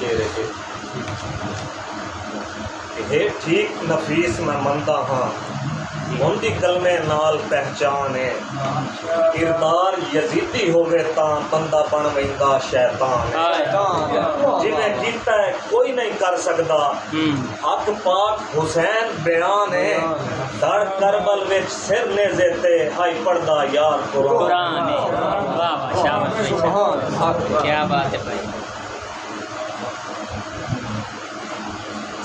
चेहरे पे। हे ठीक नफीस मैं मनदा हाँ उनकी कलमे नाल पहचान है। किरदार यजीदी होवे तां बंदा बन वैंदा शैतान है। जिन्हें कीता है कोई नहीं कर सकदा हक पाक हुसैन बयान है। दर करबल विच सिर ने जेते हाई पढ़दा यार कुरान है। वाह वाह शाबाश, क्या बात है भाई।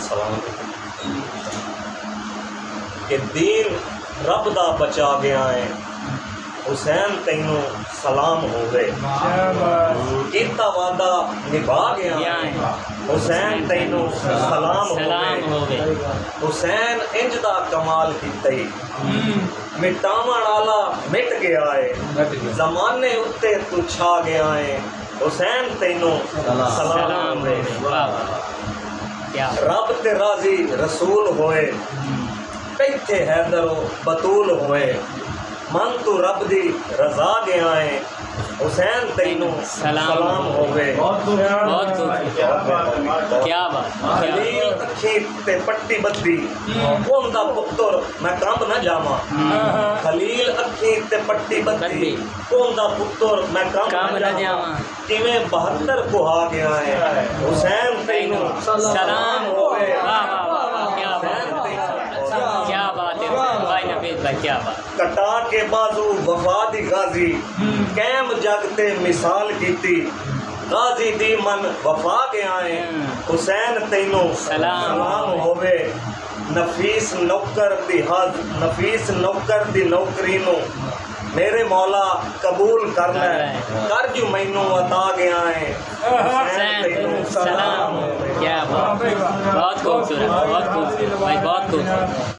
सलाम कि दीन रब दा बचा गया है हुसैन तैनू सलाम हो गए। कीता वादा निभा गया है हुसैन तैनू सलाम हो गए। हुसैन इंज दा कमाल कीता मिटावण आला मिट गया है। जमाने उत्ते तू छा गया है हुसैन तैनू सलाम हो गए। रब ते राजी रसूल होए कैथे हैदरो बतूल होए। मन तू रब दी रजा गया है हुसैन तैनू सलाम हो गए। बहुत क्या बात। खलील अखी ते पट्टी बद्दी उनदा पुत्तर मैं कंब न जावा। खलील अखी ते पट्टी बद्दी उनदा पुत्तर मैं कंब न जावा। किवें 72 कुहा गया है हुसैन तैनू सलाम हो गए। क्या बात। कटा के बाजू वफा दी गाजी कैम जगते मिसाल कीती। गाजी दी मन वफा गया है हुसैन तैनू सलाम होवे। नफीस नौकर दी हज नफीस नौकर दी नौकरी नो मेरे मौला कबूल कर ले कर जू मैनू अता गया है हुसैन तैनू सलाम होवे। क्या बात। बहुत खूबसूरत, बहुत खूबसूरत भाई, बहुत खूबसूरत।